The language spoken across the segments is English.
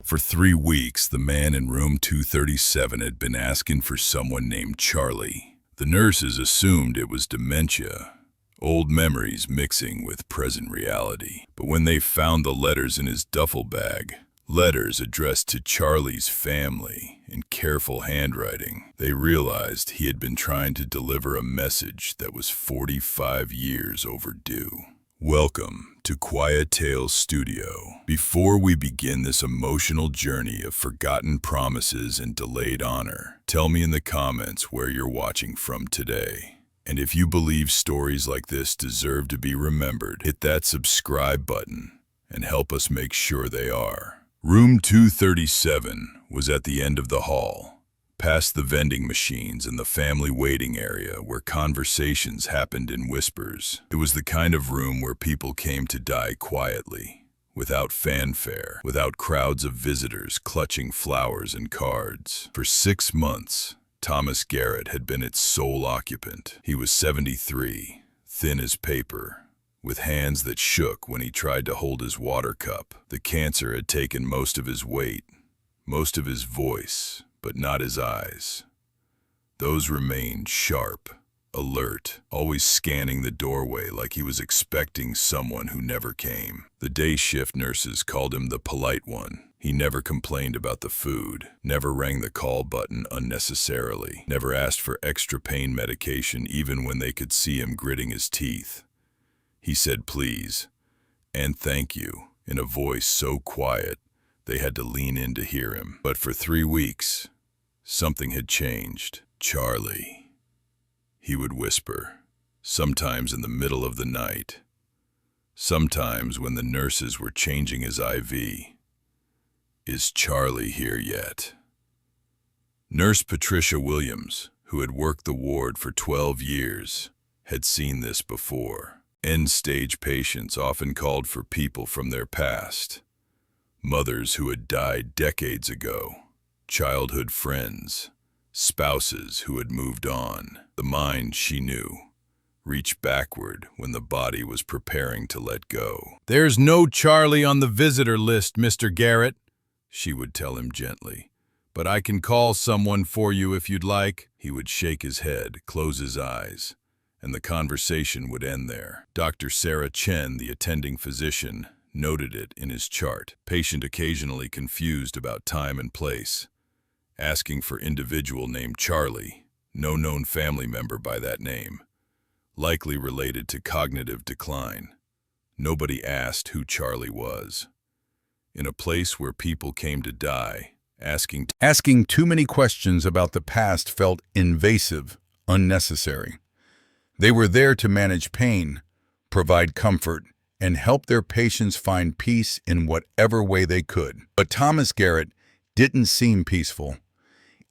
For 3 weeks, the man in room 237 had been asking for someone named Charlie. The nurses assumed it was dementia, old memories mixing with present reality. But when they found the letters in his duffel bag, letters addressed to Charlie's family in careful handwriting, they realized he had been trying to deliver a message that was 45 years overdue. Welcome to Quiet Tales Studio. Before we begin this emotional journey of forgotten promises and delayed honor, tell me in the comments where you're watching from today. And if you believe stories like this deserve to be remembered, hit that subscribe button and help us make sure they are. Room 237 was at the end of the hall, past the vending machines and the family waiting area where conversations happened in whispers. It was the kind of room where people came to die quietly, without fanfare, without crowds of visitors clutching flowers and cards. For 6 months, Thomas Garrett had been its sole occupant. He was 73, thin as paper, with hands that shook when he tried to hold his water cup. The cancer had taken most of his weight, most of his voice, but not his eyes. Those remained sharp, alert, always scanning the doorway like he was expecting someone who never came. The day shift nurses called him the polite one. He never complained about the food, never rang the call button unnecessarily, never asked for extra pain medication even when they could see him gritting his teeth. He said please and thank you in a voice so quiet they had to lean in to hear him. But for 3 weeks, something had changed. Charlie, he would whisper, sometimes in the middle of the night, sometimes when the nurses were changing his IV. Is Charlie here yet? Nurse Patricia Williams, who had worked the ward for 12 years, had seen this before. End-stage patients often called for people from their past. Mothers who had died decades ago, childhood friends, spouses who had moved on. The mind, she knew, reached backward when the body was preparing to let go. "There's no Charlie on the visitor list, Mr. Garrett," she would tell him gently. "But I can call someone for you if you'd like." He would shake his head, close his eyes, and the conversation would end there. Dr. Sarah Chen, the attending physician, noted it in his chart. Patient occasionally confused about time and place, asking for individual named Charlie, no known family member by that name, likely related to cognitive decline. Nobody asked who Charlie was. In a place where people came to die, asking too many questions about the past felt invasive, unnecessary. They were there to manage pain, provide comfort, and help their patients find peace in whatever way they could. But Thomas Garrett didn't seem peaceful.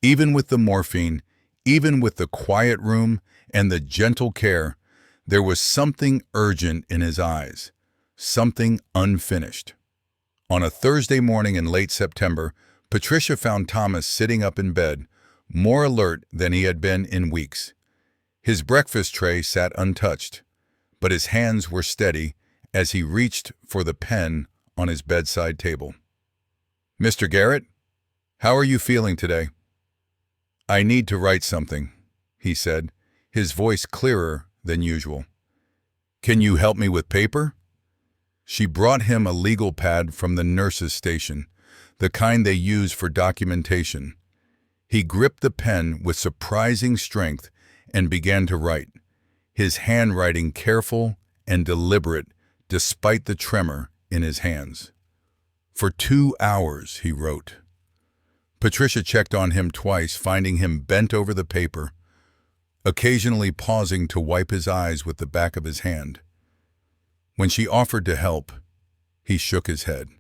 Even with the morphine, even with the quiet room and the gentle care, there was something urgent in his eyes, something unfinished. On a Thursday morning in late September, Patricia found Thomas sitting up in bed, more alert than he had been in weeks. His breakfast tray sat untouched, but his hands were steady as he reached for the pen on his bedside table. "Mr. Garrett, how are you feeling today?" "I need to write something," he said, his voice clearer than usual. "Can you help me with paper?" She brought him a legal pad from the nurse's station, the kind they use for documentation. He gripped the pen with surprising strength and began to write, his handwriting careful and deliberate despite the tremor in his hands. "For 2 hours," he wrote. Patricia checked on him twice, finding him bent over the paper, occasionally pausing to wipe his eyes with the back of his hand. When she offered to help, he shook his head.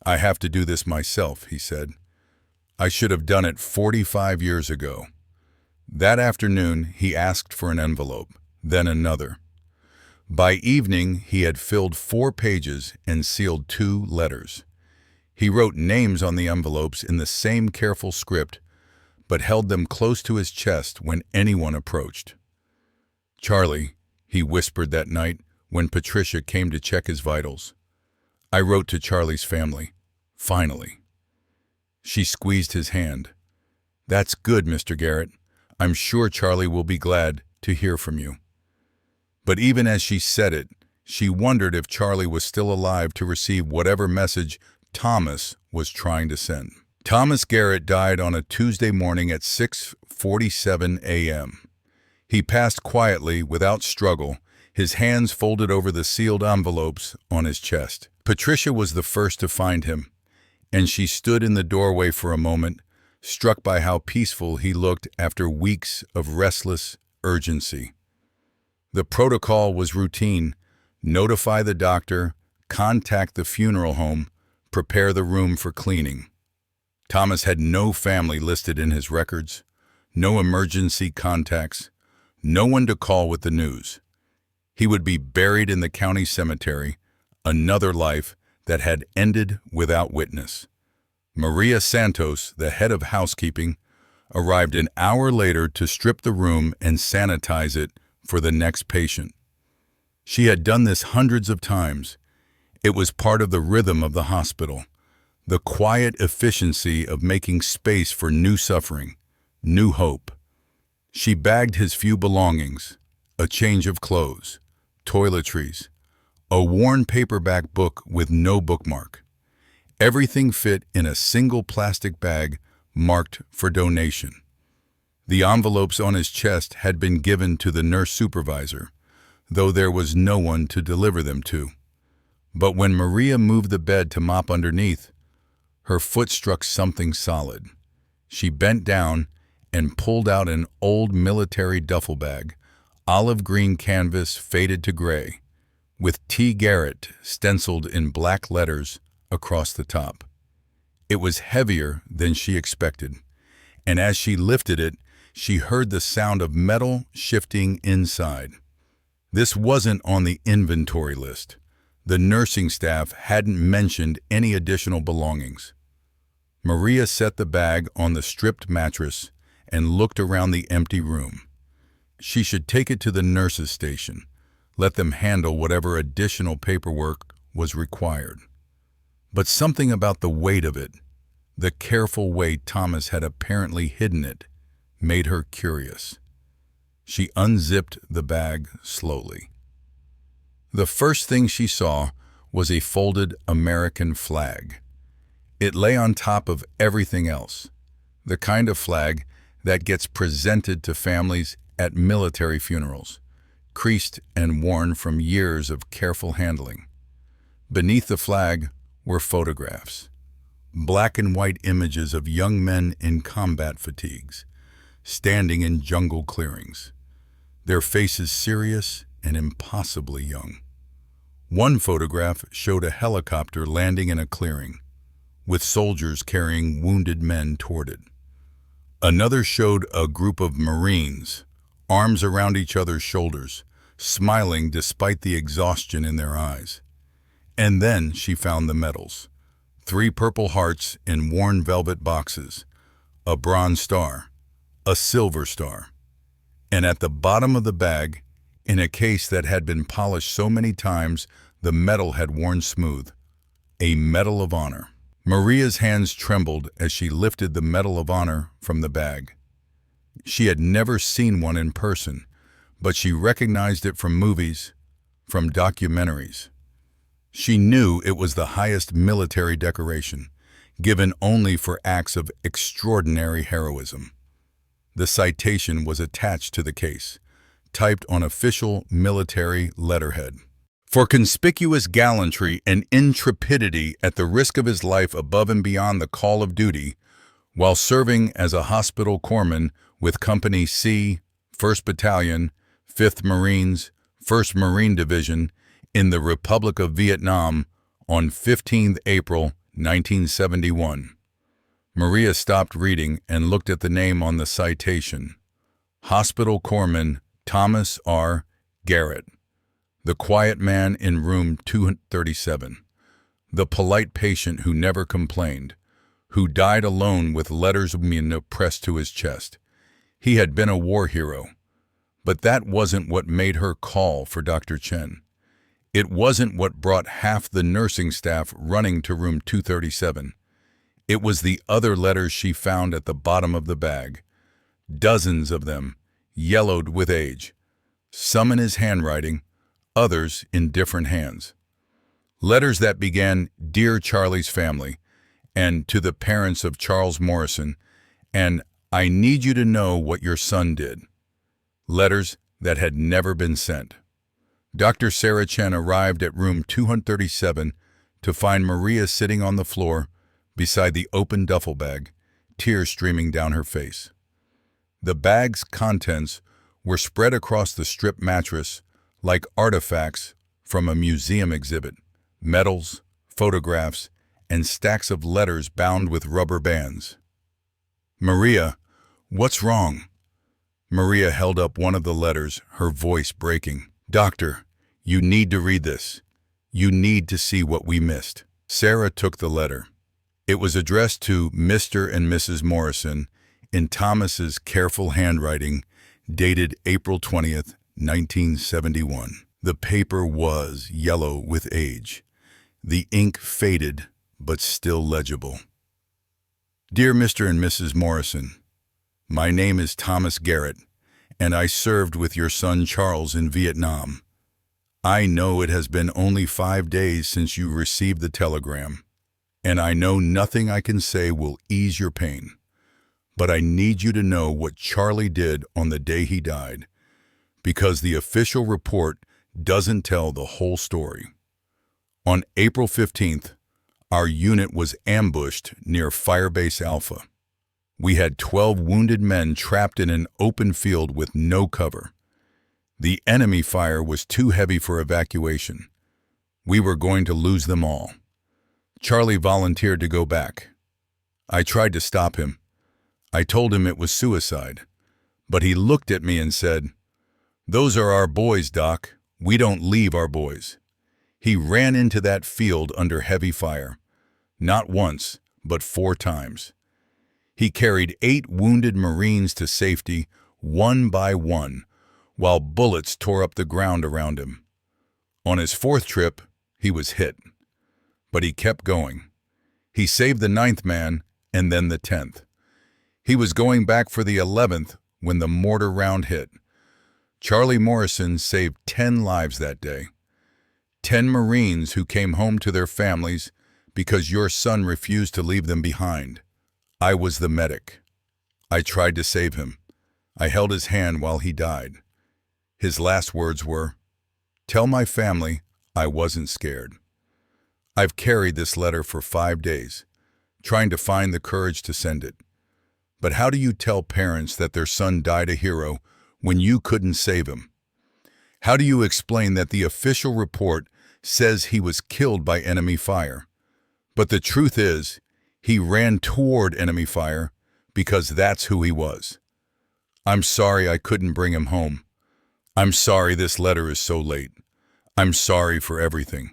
"I have to do this myself," he said. "I should have done it 45 years ago." That afternoon, he asked for an envelope, then another. By evening, he had filled 4 pages and sealed 2 letters. He wrote names on the envelopes in the same careful script, but held them close to his chest when anyone approached. "Charlie," he whispered that night when Patricia came to check his vitals. "I wrote to Charlie's family. Finally." She squeezed his hand. "That's good, Mr. Garrett. I'm sure Charlie will be glad to hear from you." But even as she said it, she wondered if Charlie was still alive to receive whatever message Thomas was trying to send. Thomas Garrett died on a Tuesday morning at 6:47 a.m. He passed quietly, without struggle, his hands folded over the sealed envelopes on his chest. Patricia was the first to find him, and she stood in the doorway for a moment, struck by how peaceful he looked after weeks of restless urgency. The protocol was routine: notify the doctor, contact the funeral home, prepare the room for cleaning. Thomas had no family listed in his records, no emergency contacts, no one to call with the news. He would be buried in the county cemetery, another life that had ended without witness. Maria Santos, the head of housekeeping, arrived an hour later to strip the room and sanitize it for the next patient. She had done this hundreds of times. It was part of the rhythm of the hospital, the quiet efficiency of making space for new suffering, new hope. She bagged his few belongings: a change of clothes, toiletries, a worn paperback book with no bookmark. Everything fit in a single plastic bag marked for donation. The envelopes on his chest had been given to the nurse supervisor, though there was no one to deliver them to. But when Maria moved the bed to mop underneath, her foot struck something solid. She bent down and pulled out an old military duffel bag, olive green canvas faded to gray, with T. Garrett stenciled in black letters across the top. It was heavier than she expected, and as she lifted it, she heard the sound of metal shifting inside. This wasn't on the inventory list. The nursing staff hadn't mentioned any additional belongings. Maria set the bag on the stripped mattress and looked around the empty room. She should take it to the nurses' station, let them handle whatever additional paperwork was required. But something about the weight of it, the careful way Thomas had apparently hidden it, made her curious. She unzipped the bag slowly. The first thing she saw was a folded American flag. It lay on top of everything else, the kind of flag that gets presented to families at military funerals, creased and worn from years of careful handling. Beneath the flag were photographs, black and white images of young men in combat fatigues, standing in jungle clearings, their faces serious and impossibly young. One photograph showed a helicopter landing in a clearing, with soldiers carrying wounded men toward it. Another showed a group of Marines, arms around each other's shoulders, smiling despite the exhaustion in their eyes. And then she found the medals: 3 Purple Hearts in worn velvet boxes, a Bronze Star, a Silver Star, and at the bottom of the bag, in a case that had been polished so many times the metal had worn smooth, a Medal of Honor. Maria's hands trembled as she lifted the Medal of Honor from the bag. She had never seen one in person, but she recognized it from movies, from documentaries. She knew it was the highest military decoration, given only for acts of extraordinary heroism. The citation was attached to the case, typed on official military letterhead. For conspicuous gallantry and intrepidity at the risk of his life above and beyond the call of duty, while serving as a hospital corpsman with Company C, 1st Battalion, 5th Marines, 1st Marine Division, in the Republic of Vietnam on 15 April 1971. Maria stopped reading and looked at the name on the citation: Hospital Corpsman Thomas R. Garrett, the quiet man in room 237, the polite patient who never complained, who died alone with letters of meaning pressed to his chest. He had been a war hero, but that wasn't what made her call for Dr. Chen. It wasn't what brought half the nursing staff running to room 237. It was the other letters she found at the bottom of the bag. Dozens of them, yellowed with age. Some in his handwriting, others in different hands. Letters that began, "Dear Charlie's family," and "To the parents of Charles Morrison," and "I need you to know what your son did." Letters that had never been sent. Dr. Sarah Chen arrived at room 237 to find Maria sitting on the floor beside the open duffel bag, tears streaming down her face. The bag's contents were spread across the strip mattress like artifacts from a museum exhibit. Medals, photographs, and stacks of letters bound with rubber bands. "Maria, what's wrong?" Maria held up one of the letters, her voice breaking. "Doctor, you need to read this. You need to see what we missed." Sarah took the letter. It was addressed to Mr. and Mrs. Morrison in Thomas's careful handwriting, dated April 20th, 1971. The paper was yellow with age. The ink faded, but still legible. "Dear Mr. and Mrs. Morrison, my name is Thomas Garrett, and I served with your son Charles in Vietnam. I know it has been only 5 days since you received the telegram, and I know nothing I can say will ease your pain. But I need you to know what Charlie did on the day he died, because the official report doesn't tell the whole story. On April 15th, our unit was ambushed near Firebase Alpha. We had 12 wounded men trapped in an open field with no cover. The enemy fire was too heavy for evacuation. We were going to lose them all. Charlie volunteered to go back. I tried to stop him. I told him it was suicide, but he looked at me and said, "Those are our boys, Doc. We don't leave our boys." He ran into that field under heavy fire, not once, but 4 times. He carried 8 wounded Marines to safety, one by one, while bullets tore up the ground around him. On his 4th trip, he was hit, but he kept going. He saved the 9th man and then the 10th. He was going back for the 11th when the mortar round hit. Charlie Morrison saved 10 lives that day. 10 Marines who came home to their families because your son refused to leave them behind. I was the medic. I tried to save him. I held his hand while he died. His last words were, "Tell my family I wasn't scared." I've carried this letter for 5 days, trying to find the courage to send it. But how do you tell parents that their son died a hero when you couldn't save him? How do you explain that the official report says he was killed by enemy fire, but the truth is he ran toward enemy fire because that's who he was? I'm sorry I couldn't bring him home. I'm sorry this letter is so late. I'm sorry for everything.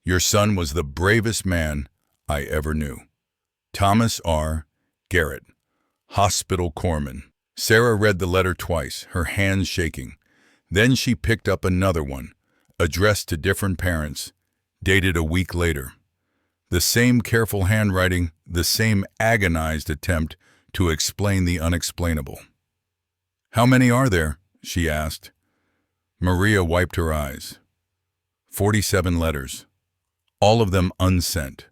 Your son was the bravest man I ever knew. Thomas R. Garrett, Hospital Corpsman. Sarah read the letter twice, her hands shaking. Then she picked up another one, addressed to different parents, dated a week later. The same careful handwriting, the same agonized attempt to explain the unexplainable. "How many are there?" she asked. Maria wiped her eyes. 47 letters, all of them unsent,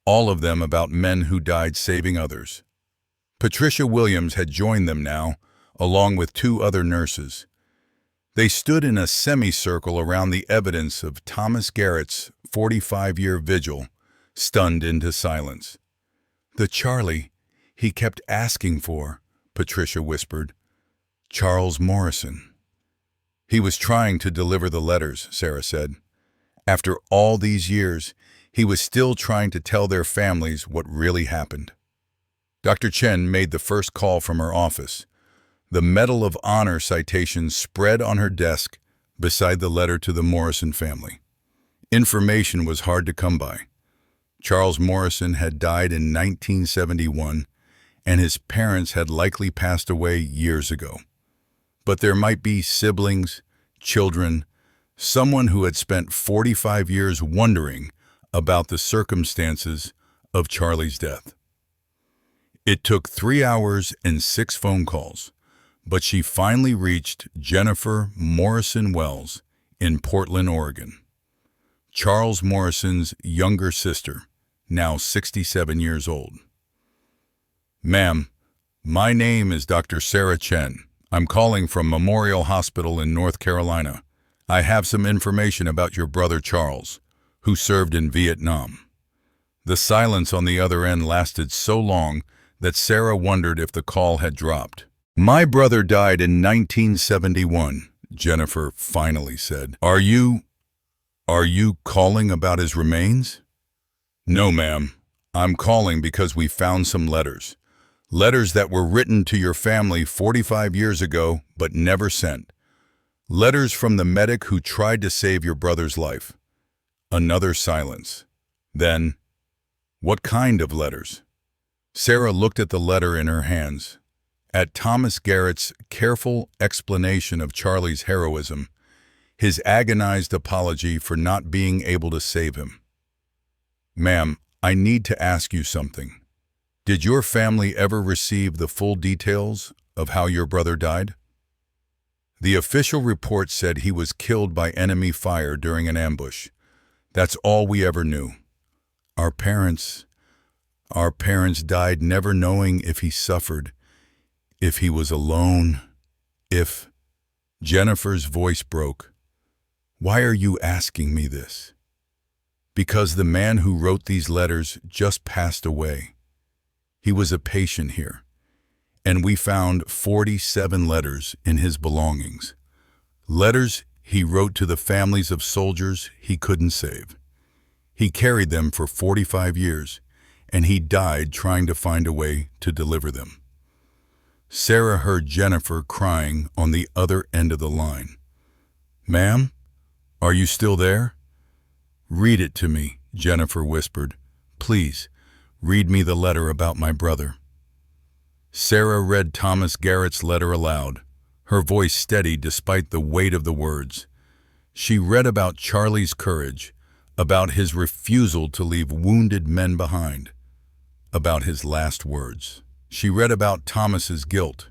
all of them about men who died saving others. Patricia Williams had joined them now, along with 2 other nurses. They stood in a semicircle around the evidence of Thomas Garrett's 45-year vigil, stunned into silence. "The Charlie he kept asking for," Patricia whispered. "Charles Morrison." "He was trying to deliver the letters," Sarah said. "After all these years, he was still trying to tell their families what really happened." Dr. Chen made the first call from her office. The Medal of Honor citation spread on her desk beside the letter to the Morrison family. Information was hard to come by. Charles Morrison had died in 1971, and his parents had likely passed away years ago. But there might be siblings, children, someone who had spent 45 years wondering about the circumstances of Charlie's death. It took 3 hours and 6 phone calls, but she finally reached Jennifer Morrison Wells in Portland, Oregon. Charles Morrison's younger sister, now 67 years old. "Ma'am, my name is Dr. Sarah Chen. I'm calling from Memorial Hospital in North Carolina. I have some information about your brother Charles, who served in Vietnam." The silence on the other end lasted so long that Sarah wondered if the call had dropped. "My brother died in 1971, Jennifer finally said. Are you calling about his remains?" "No, ma'am. I'm calling because we found some letters. Letters that were written to your family 45 years ago but never sent. Letters from the medic who tried to save your brother's life." Another silence. Then, "What kind of letters?" Sarah looked at the letter in her hands, at Thomas Garrett's careful explanation of Charlie's heroism, his agonized apology for not being able to save him. "Ma'am, I need to ask you something. Did your family ever receive the full details of how your brother died?" "The official report said he was killed by enemy fire during an ambush. That's all we ever knew. Our parents died never knowing if he suffered, if he was alone, if—" Jennifer's voice broke. "Why are you asking me this?" "Because the man who wrote these letters just passed away. He was a patient here, and we found 47 letters in his belongings. Letters he wrote to the families of soldiers he couldn't save. He carried them for 45 years, and he died trying to find a way to deliver them." Sarah heard Jennifer crying on the other end of the line. "Ma'am, are you still there?" "Read it to me," Jennifer whispered. "Please, read me the letter about my brother." Sarah read Thomas Garrett's letter aloud, her voice steady despite the weight of the words. She read about Charlie's courage, about his refusal to leave wounded men behind, about his last words. She read about Thomas's guilt,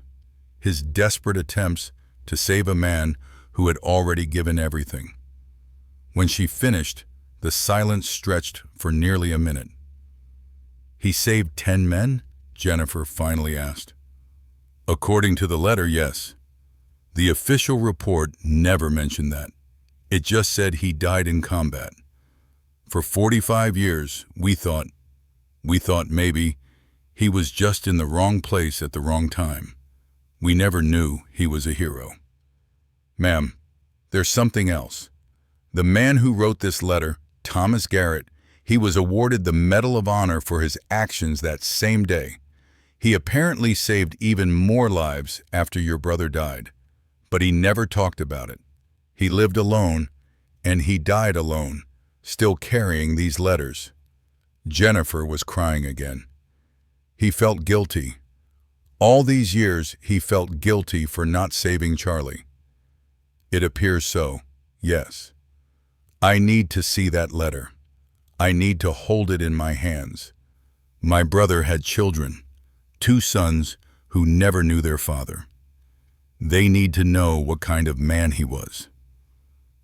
his desperate attempts to save a man who had already given everything. When she finished, the silence stretched for nearly a minute. "He saved 10 men?" Jennifer finally asked. "According to the letter, yes. The official report never mentioned that. It just said he died in combat. For 45 years, we thought maybe he was just in the wrong place at the wrong time. We never knew he was a hero." "Ma'am, there's something else. The man who wrote this letter, Thomas Garrett, he was awarded the Medal of Honor for his actions that same day. He apparently saved even more lives after your brother died, but he never talked about it. He lived alone, and he died alone, still carrying these letters." Jennifer was crying again. He felt guilty. All these years, he felt guilty for not saving Charlie. "It appears so, yes. I need to see that letter. I need to hold it in my hands. My brother had children, 2 sons who never knew their father. They need to know what kind of man he was."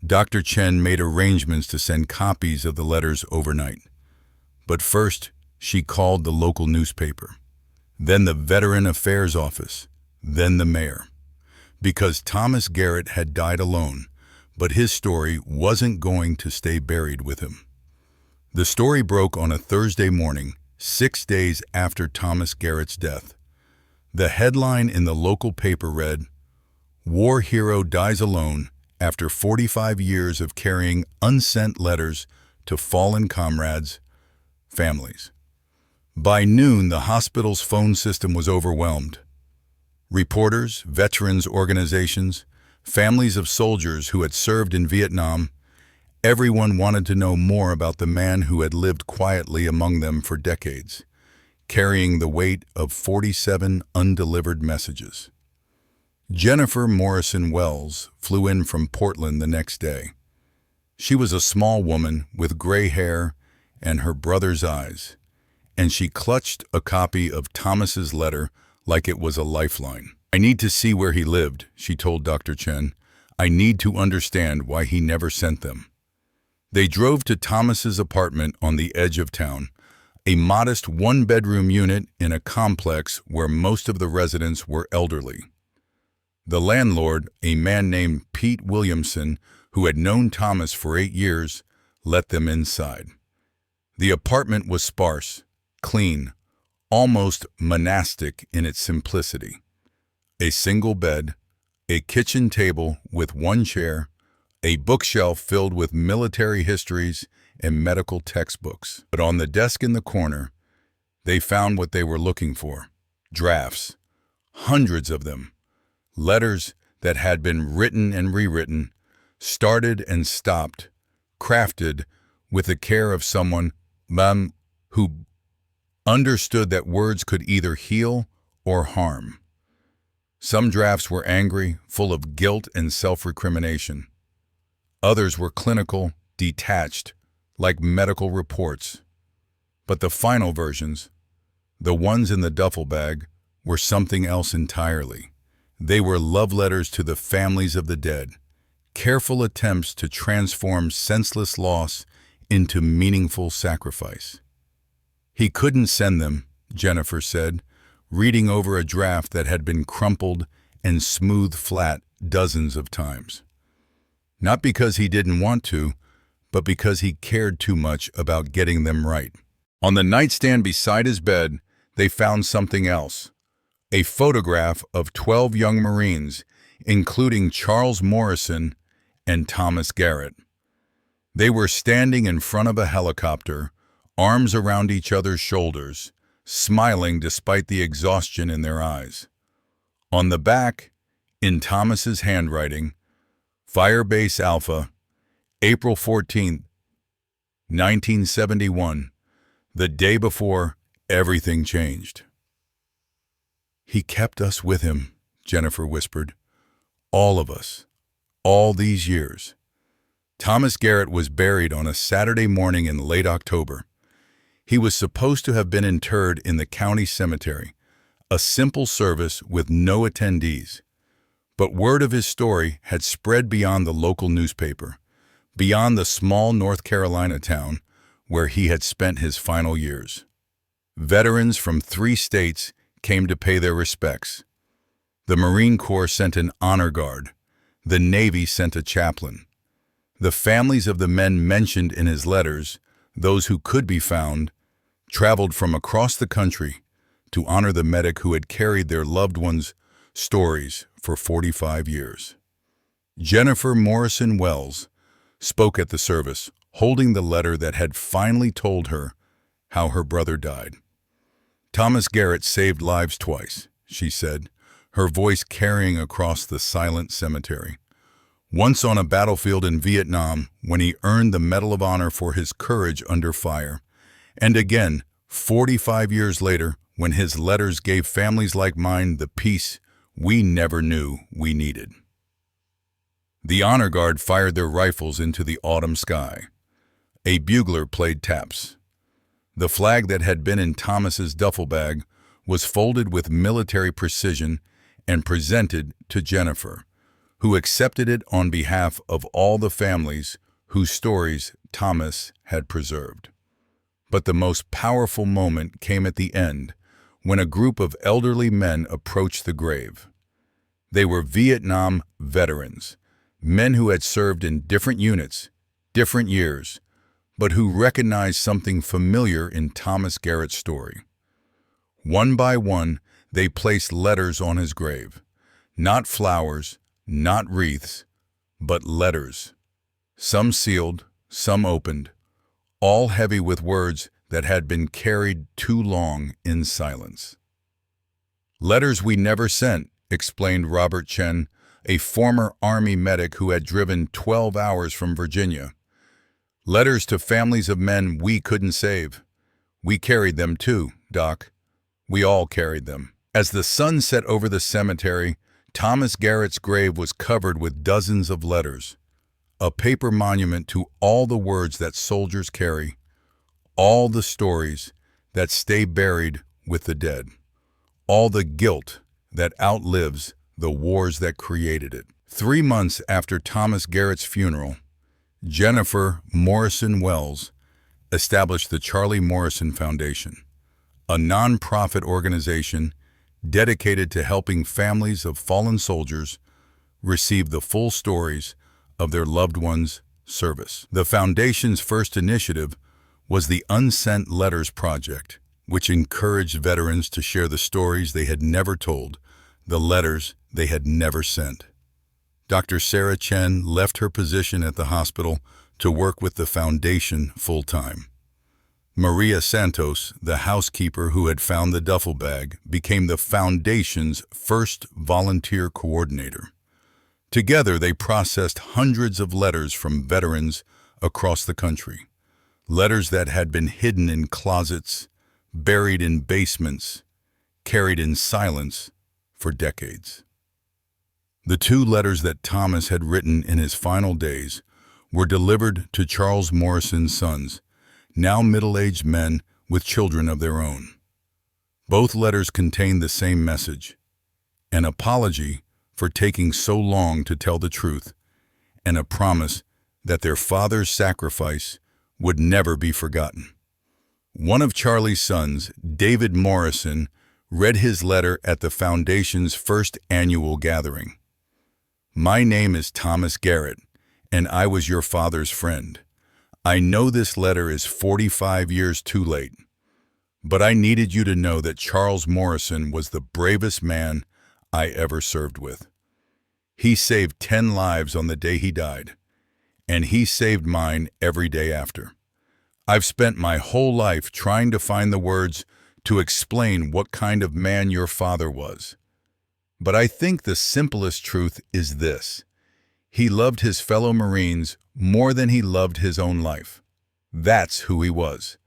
Dr. Chen made arrangements to send copies of the letters overnight. But first, she called the local newspaper, then the Veteran Affairs Office, then the mayor. Because Thomas Garrett had died alone, but his story wasn't going to stay buried with him. The story broke on a Thursday morning, 6 days after Thomas Garrett's death. The headline in the local paper read, "War hero dies alone after 45 years of carrying unsent letters to fallen comrades' families." By noon, the hospital's phone system was overwhelmed. Reporters, veterans organizations, families of soldiers who had served in Vietnam, everyone wanted to know more about the man who had lived quietly among them for decades, carrying the weight of 47 undelivered messages. Jennifer Morrison Wells flew in from Portland the next day. She was a small woman with gray hair and her brother's eyes, and she clutched a copy of Thomas's letter like it was a lifeline. "I need to see where he lived," she told Dr. Chen. "I need to understand why he never sent them." They drove to Thomas's apartment on the edge of town, a modest one-bedroom unit in a complex where most of the residents were elderly. The landlord, a man named Pete Williamson, who had known Thomas for 8 years, let them inside. The apartment was sparse, clean, almost monastic in its simplicity. A single bed, a kitchen table with one chair, a bookshelf filled with military histories and medical textbooks. But on the desk in the corner, they found what they were looking for: drafts, hundreds of them, letters that had been written and rewritten, started and stopped, crafted with the care of someone who understood that words could either heal or harm. Some drafts were angry, full of guilt and self-recrimination. Others were clinical, detached, like medical reports. But the final versions, the ones in the duffel bag, were something else entirely. They were love letters to the families of the dead, careful attempts to transform senseless loss into meaningful sacrifice. "He couldn't send them," Jennifer said, reading over a draft that had been crumpled and smoothed flat dozens of times. Not because he didn't want to, but because he cared too much about getting them right. On the nightstand beside his bed, they found something else: a photograph of 12 young Marines, including Charles Morrison and Thomas Garrett. They were standing in front of a helicopter, arms around each other's shoulders, smiling despite the exhaustion in their eyes. On the back, in Thomas's handwriting, "Firebase Alpha, April 14, 1971, the day before everything changed." "He kept us with him," Jennifer whispered. "All of us. All these years." Thomas Garrett was buried on a Saturday morning in late October. He was supposed to have been interred in the county cemetery, a simple service with no attendees. But word of his story had spread beyond the local newspaper, beyond the small North Carolina town where he had spent his final years. Veterans from 3 states came to pay their respects. The Marine Corps sent an honor guard. The Navy sent a chaplain. The families of the men mentioned in his letters, those who could be found, traveled from across the country to honor the medic who had carried their loved ones' stories for 45 years. Jennifer Morrison Wells spoke at the service, holding the letter that had finally told her how her brother died. "Thomas Garrett saved lives twice," she said, her voice carrying across the silent cemetery. "Once on a battlefield in Vietnam when he earned the Medal of Honor for his courage under fire, and again 45 years later when his letters gave families like mine the peace we never knew we needed." The honor guard fired their rifles into the autumn sky. A bugler played taps. The flag that had been in Thomas's duffel bag was folded with military precision and presented to Jennifer, who accepted it on behalf of all the families whose stories Thomas had preserved. But the most powerful moment came at the end, when a group of elderly men approached the grave. They were Vietnam veterans, men who had served in different units, different years, but who recognized something familiar in Thomas Garrett's story. One by one, they placed letters on his grave. Not flowers, not wreaths, but letters. Some sealed, some opened, all heavy with words that had been carried too long in silence. "Letters we never sent," explained Robert Chen, a former Army medic who had driven 12 hours from Virginia. "Letters to families of men we couldn't save. We carried them too, Doc. We all carried them." As the sun set over the cemetery, Thomas Garrett's grave was covered with dozens of letters, a paper monument to all the words that soldiers carry, all the stories that stay buried with the dead, all the guilt that outlives the wars that created it. 3 months after Thomas Garrett's funeral, Jennifer Morrison Wells established the Charlie Morrison Foundation, a non-profit organization dedicated to helping families of fallen soldiers receive the full stories of their loved ones' service. The foundation's first initiative was the Unsent Letters Project, which encouraged veterans to share the stories they had never told, the letters they had never sent. Dr. Sarah Chen left her position at the hospital to work with the foundation full-time. Maria Santos, the housekeeper who had found the duffel bag, became the foundation's first volunteer coordinator. Together, they processed hundreds of letters from veterans across the country, letters that had been hidden in closets, buried in basements, carried in silence for decades. The 2 letters that Thomas had written in his final days were delivered to Charles Morrison's sons, now middle-aged men with children of their own. Both letters contained the same message: an apology for taking so long to tell the truth, and a promise that their father's sacrifice would never be forgotten. One of Charlie's sons, David Morrison, read his letter at the foundation's first annual gathering. "My name is Thomas Garrett, and I was your father's friend. I know this letter is 45 years too late, but I needed you to know that Charles Morrison was the bravest man I ever served with. He saved 10 lives on the day he died, and he saved mine every day after. I've spent my whole life trying to find the words to explain what kind of man your father was. But I think the simplest truth is this: he loved his fellow Marines more than he loved his own life. That's who he was.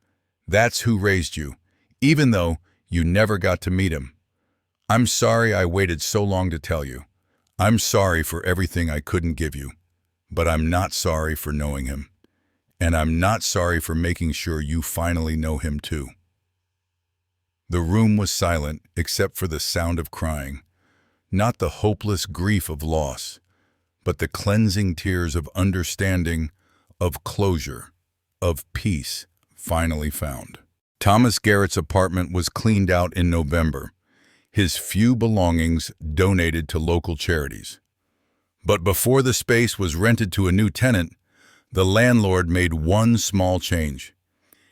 That's who raised you, even though you never got to meet him. I'm sorry I waited so long to tell you. I'm sorry for everything I couldn't give you, but I'm not sorry for knowing him. And I'm not sorry for making sure you finally know him too." The room was silent except for the sound of crying, not the hopeless grief of loss, but the cleansing tears of understanding, of closure, of peace finally found. Thomas Garrett's apartment was cleaned out in November, his few belongings donated to local charities. But before the space was rented to a new tenant, the landlord made one small change.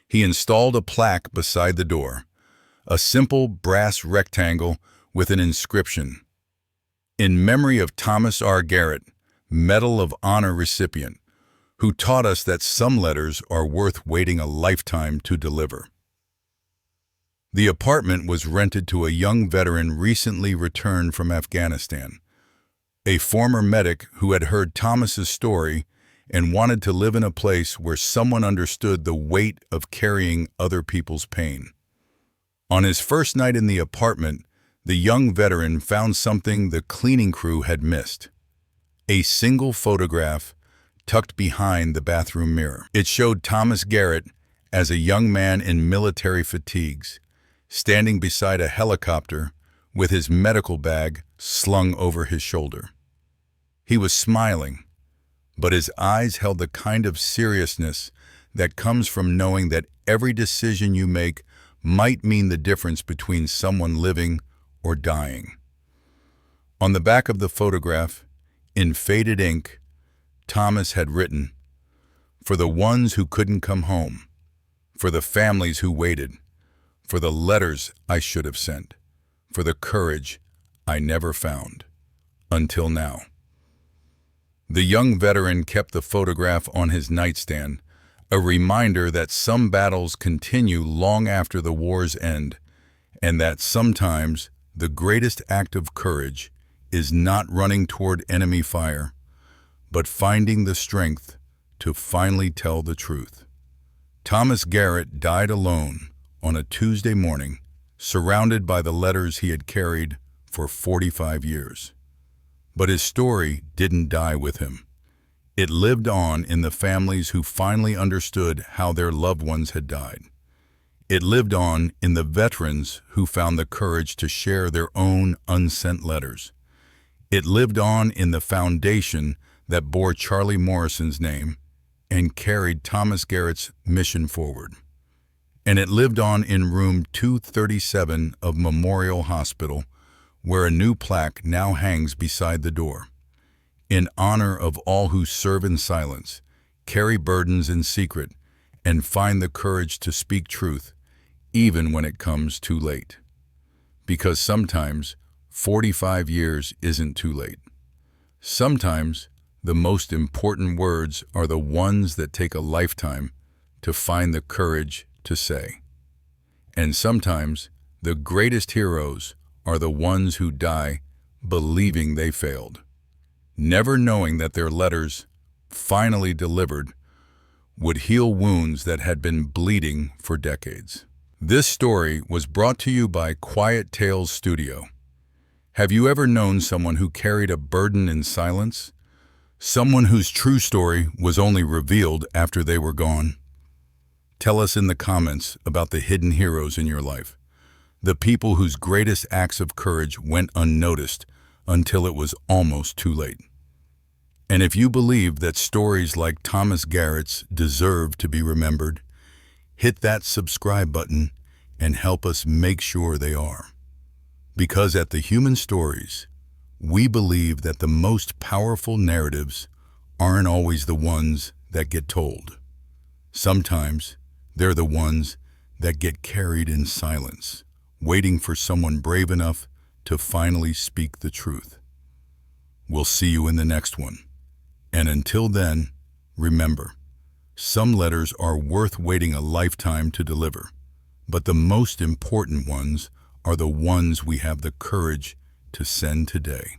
He installed a plaque beside the door, a simple brass rectangle with an inscription: "In memory of Thomas R. Garrett, Medal of Honor recipient, who taught us that some letters are worth waiting a lifetime to deliver." The apartment was rented to a young veteran recently returned from Afghanistan, a former medic who had heard Thomas's story and wanted to live in a place where someone understood the weight of carrying other people's pain. On his first night in the apartment, the young veteran found something the cleaning crew had missed: a single photograph tucked behind the bathroom mirror. It showed Thomas Garrett as a young man in military fatigues, standing beside a helicopter with his medical bag slung over his shoulder. He was smiling, but his eyes held the kind of seriousness that comes from knowing that every decision you make might mean the difference between someone living or dying. On the back of the photograph, in faded ink, Thomas had written, "For the ones who couldn't come home, for the families who waited, for the letters I should have sent, for the courage I never found, until now." The young veteran kept the photograph on his nightstand, a reminder that some battles continue long after the war's end, and that sometimes the greatest act of courage is not running toward enemy fire, but finding the strength to finally tell the truth. Thomas Garrett died alone on a Tuesday morning, surrounded by the letters he had carried for 45 years. But his story didn't die with him. It lived on in the families who finally understood how their loved ones had died. It lived on in the veterans who found the courage to share their own unsent letters. It lived on in the foundation that bore Charlie Morrison's name and carried Thomas Garrett's mission forward. And it lived on in room 237 of Memorial Hospital, where a new plaque now hangs beside the door. In honor of all who serve in silence, carry burdens in secret, and find the courage to speak truth, even when it comes too late. Because sometimes 45 years isn't too late. Sometimes the most important words are the ones that take a lifetime to find the courage to say. And sometimes the greatest heroes are the ones who die believing they failed, never knowing that their letters, finally delivered, would heal wounds that had been bleeding for decades. This story was brought to you by Quiet Tales Studio. Have you ever known someone who carried a burden in silence? Someone whose true story was only revealed after they were gone? Tell us in the comments about the hidden heroes in your life, the people whose greatest acts of courage went unnoticed until it was almost too late. And if you believe that stories like Thomas Garrett's deserve to be remembered, hit that subscribe button and help us make sure they are. Because at the Human Stories, we believe that the most powerful narratives aren't always the ones that get told. Sometimes they're the ones that get carried in silence, waiting for someone brave enough to finally speak the truth. We'll see you in the next one. And until then, remember, some letters are worth waiting a lifetime to deliver, but the most important ones are the ones we have the courage to send today.